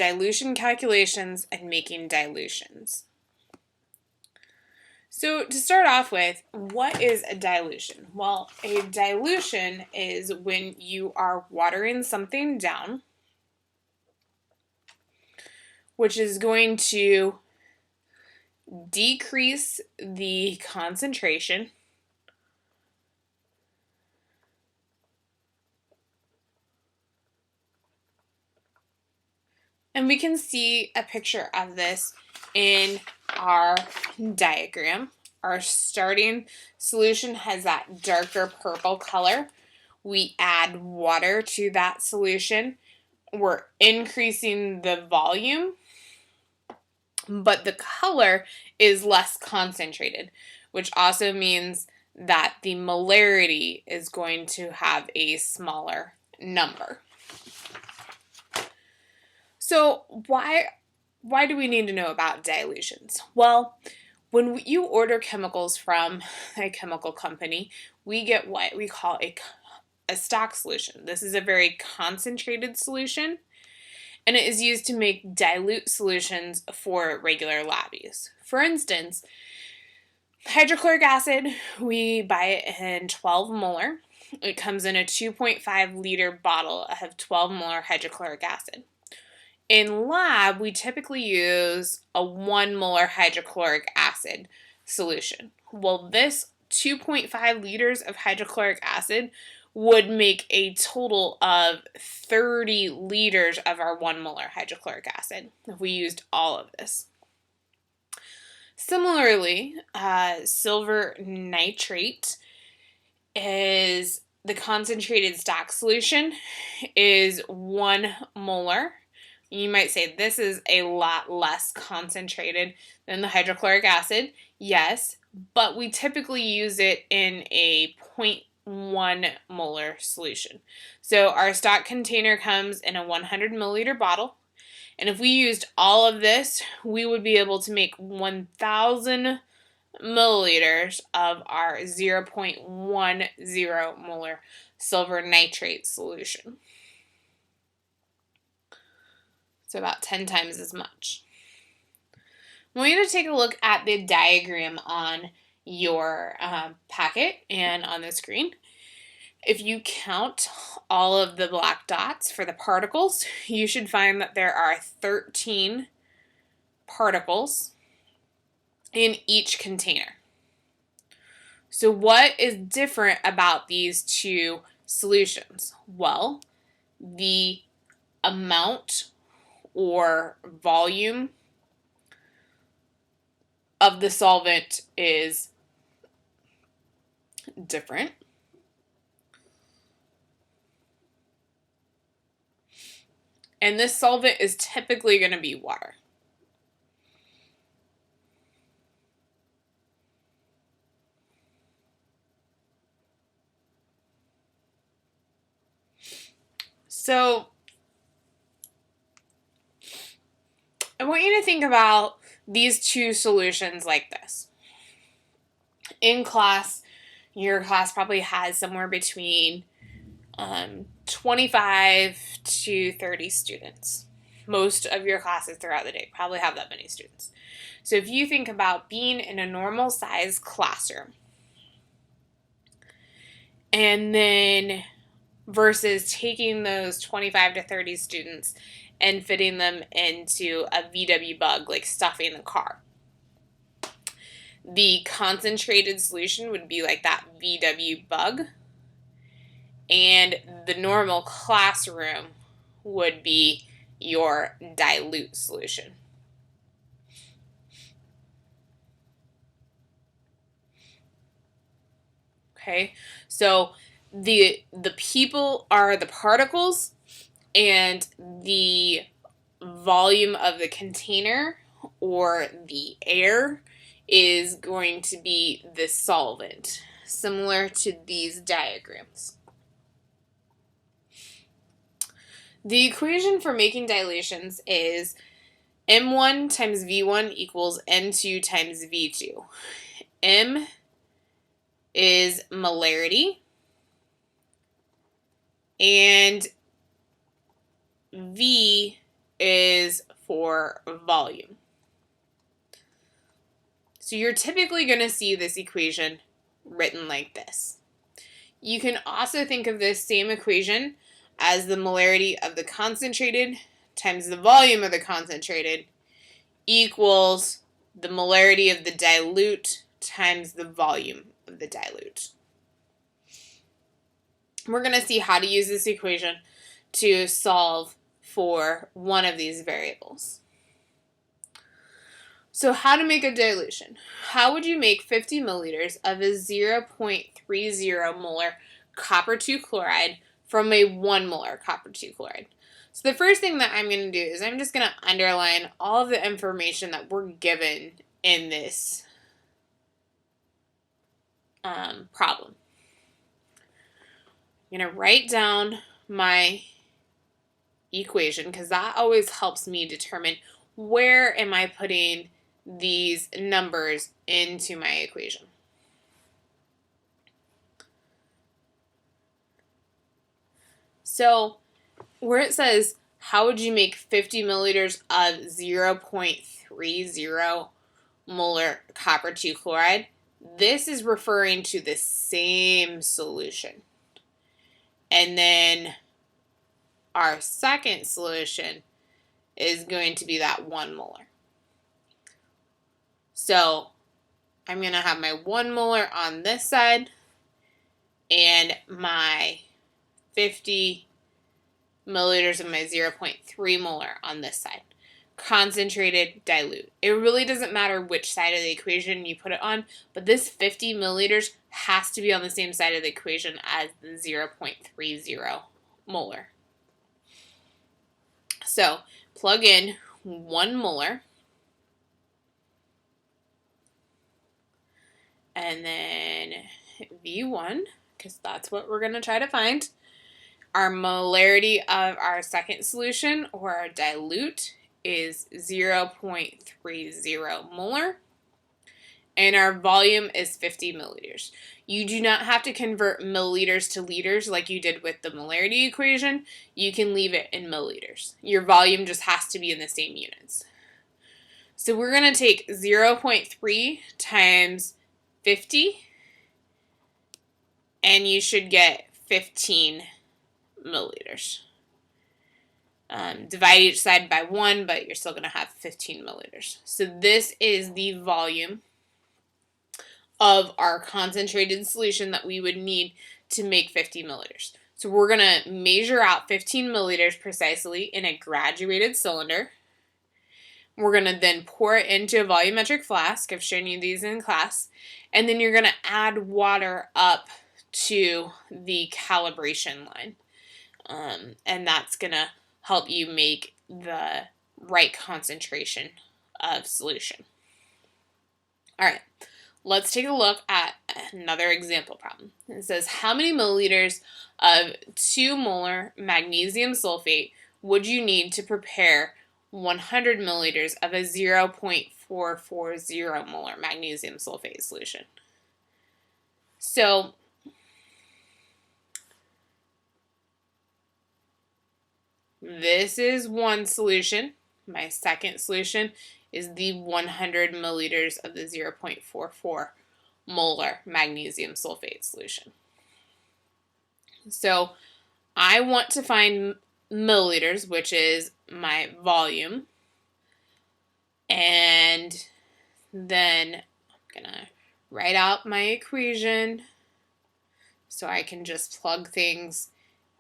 dilution calculations and making dilutions. So to start off with, what is a dilution? Well, a dilution is when you are watering something down, which is going to decrease the concentration and we can see a picture of this in our diagram. Our starting solution has that darker purple color. We add water to that solution. We're increasing the volume, but the color is less concentrated, which also means that the molarity is going to have a smaller number. So why do we need to know about dilutions? Well, when you order chemicals from a chemical company, we get what we call a stock solution. This is a very concentrated solution, and it is used to make dilute solutions for regular lab use. For instance, hydrochloric acid, we buy it in 12 molar. It comes in a 2.5 liter bottle of 12 molar hydrochloric acid. In lab, we typically use a 1 molar hydrochloric acid solution. Well, this 2.5 liters of hydrochloric acid would make a total of 30 liters of our 1 molar hydrochloric acid if we used all of this. Similarly, silver nitrate is the concentrated stock solution is 1 molar. You might say this is a lot less concentrated than the hydrochloric acid. Yes, but we typically use it in a 0.1 molar solution. So our stock container comes in a 100 milliliter bottle. And if we used all of this, we would be able to make 1,000 milliliters of our 0.10 molar silver nitrate solution. So about 10 times as much. I want you to take a look at the diagram on your packet and on the screen. If you count all of the black dots for the particles, you should find that there are 13 particles in each container. So what is different about these two solutions? Well, the amount or volume of the solvent is different. And this solvent is typically going to be water. So I want you to think about these two solutions like this. In class, your class probably has somewhere between 25 to 30 students. Most of your classes throughout the day probably have that many students. So if you think about being in a normal size classroom and then versus taking those 25 to 30 students and fitting them into a VW bug, like stuffing the car. The concentrated solution would be like that VW bug, and the normal classroom would be your dilute solution. Okay, so the people are the particles, and the volume of the container or the air is going to be the solvent, similar to these diagrams. The equation for making dilutions is M1 times V1 equals N2 times V2. M is molarity, and V is for volume. So you're typically going to see this equation written like this. You can also think of this same equation as the molarity of the concentrated times the volume of the concentrated equals the molarity of the dilute times the volume of the dilute. We're going to see how to use this equation to solve for one of these variables. So how to make a dilution. How would you make 50 milliliters of a 0.30 molar copper 2 chloride from a 1 molar copper 2 chloride? So the first thing that I'm going to do is I'm just going to underline all of the information that we're given in this problem. I'm going to write down my equation because that always helps me determine where am I putting these numbers into my equation. So where it says, how would you make 50 milliliters of 0.30 molar copper 2 chloride? This is referring to the same solution. And then our second solution is going to be that 1 molar. So I'm going to have my 1 molar on this side and my 50 milliliters of my 0.3 molar on this side. Concentrated, dilute. It really doesn't matter which side of the equation you put it on, but this 50 milliliters has to be on the same side of the equation as the 0.30 molar. So plug in 1 molar. And then V1, because that's what we're going to try to find. Our molarity of our second solution, or our dilute, is 0.30 molar. And our volume is 50 milliliters. You do not have to convert milliliters to liters like you did with the molarity equation. You can leave it in milliliters. Your volume just has to be in the same units. So we're going to take 0.3 times 50, and you should get 15 milliliters. Divide each side by 1, but you're still going to have 15 milliliters. So this is the volume of our concentrated solution that we would need to make 50 milliliters. So we're going to measure out 15 milliliters precisely in a graduated cylinder. We're going to then pour it into a volumetric flask. I've shown you these in class. And then you're going to add water up to the calibration line. And that's going to help you make the right concentration of solution. All right, let's take a look at another example problem. It says, how many milliliters of 2 molar magnesium sulfate would you need to prepare 100 milliliters of a 0.440 molar magnesium sulfate solution? So this is one solution. My second solution is the 100 milliliters of the 0.44 molar magnesium sulfate solution. So I want to find milliliters, which is my volume. And then I'm going to write out my equation so I can just plug things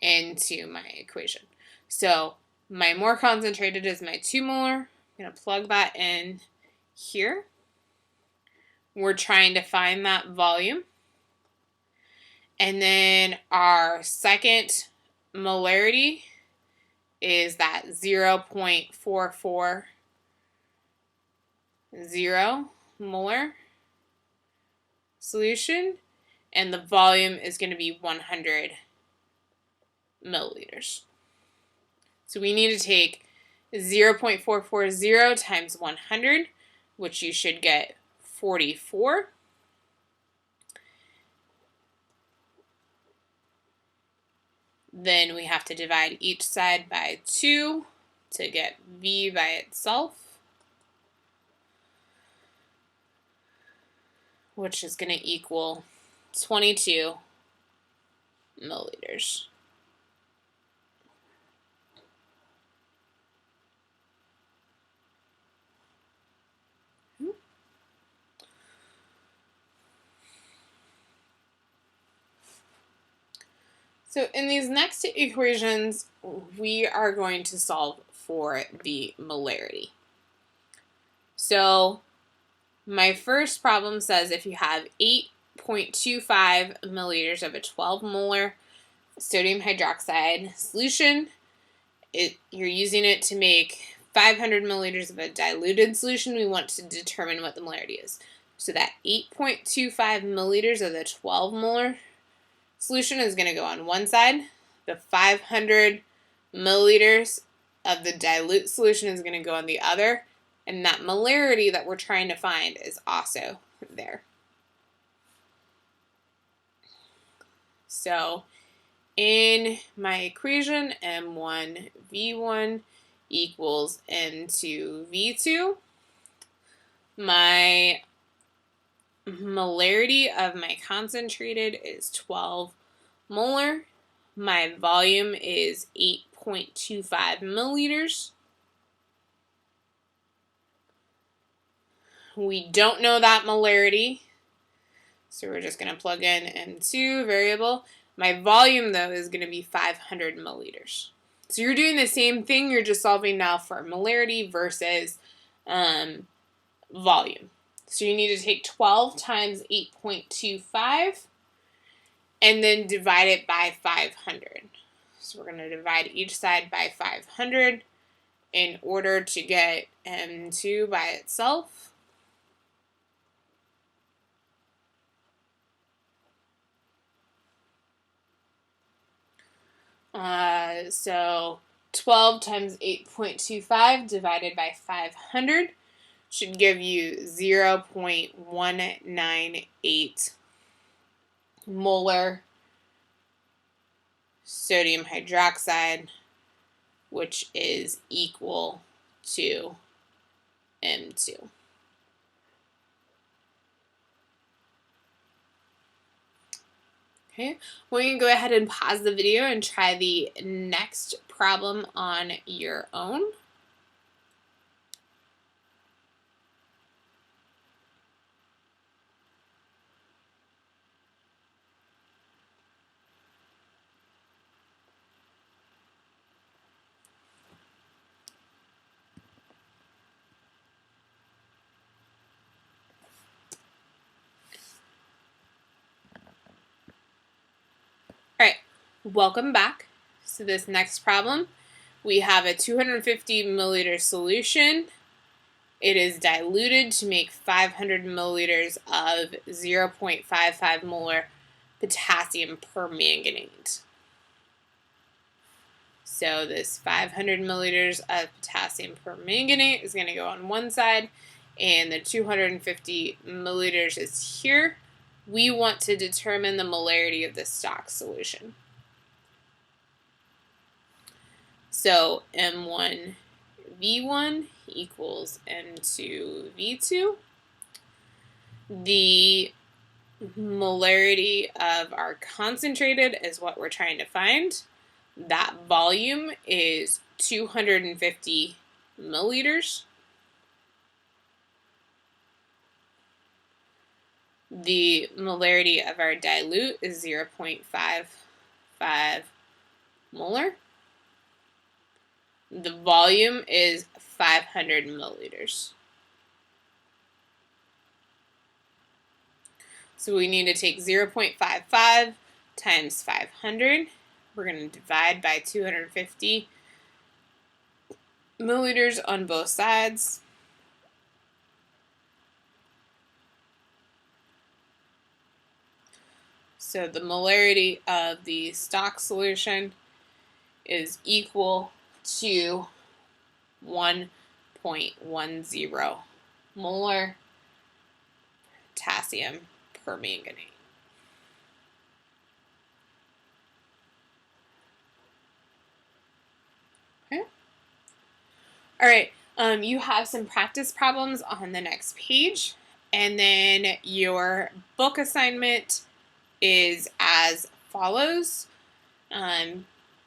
into my equation. So my more concentrated is my 2 molar. I'm going to plug that in here. We're trying to find that volume. And then our second molarity is that 0.440 molar solution. And the volume is going to be 100 milliliters. So we need to take 0.440 times 100, which you should get 44. Then we have to divide each side by 2, to get V by itself, which is going to equal 22 milliliters. So in these next two equations, we are going to solve for the molarity. So my first problem says if you have 8.25 milliliters of a 12 molar sodium hydroxide solution, you're using it to make 500 milliliters of a diluted solution, we want to determine what the molarity is. So that 8.25 milliliters of the 12 molar solution is going to go on one side. The 500 milliliters of the dilute solution is going to go on the other. And that molarity that we're trying to find is also there. So in my equation, M1V1 equals N2V2. My molarity of my concentrated is 12 molar. My volume is 8.25 milliliters. We don't know that molarity, so we're just going to plug in M2 variable. My volume, though, is going to be 500 milliliters. So you're doing the same thing, you're just solving now for molarity versus volume. So you need to take 12 times 8.25 and then divide it by 500. So we're going to divide each side by 500 in order to get M2 by itself. So 12 times 8.25 divided by 500 should give you 0.198 molar sodium hydroxide, which is equal to M2. Okay, we're going to go ahead and pause the video and try the next problem on your own. Alright, welcome back. So this next problem, we have a 250 milliliter solution. It is diluted to make 500 milliliters of 0.55 molar potassium permanganate. So this 500 milliliters of potassium permanganate is going to go on one side, and the 250 milliliters is here. We want to determine the molarity of the stock solution. So M1V1 equals N2V2. The molarity of our concentrated is what we're trying to find. That volume is 250 milliliters. The molarity of our dilute is 0.55 molar. The volume is 500 milliliters. So we need to take 0.55 times 500. We're going to divide by 250 milliliters on both sides. So the molarity of the stock solution is equal to 1.10 molar potassium permanganate. Okay. All right, you have some practice problems on the next page, and then your book assignment is as follows.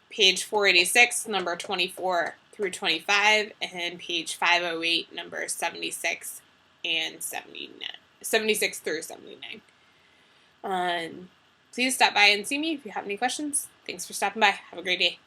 Page 486, number 24 through 25, and page 508, number 76 and 79, 76 through 79. Please stop by and see me if you have any questions. Thanks for stopping by. Have a great day.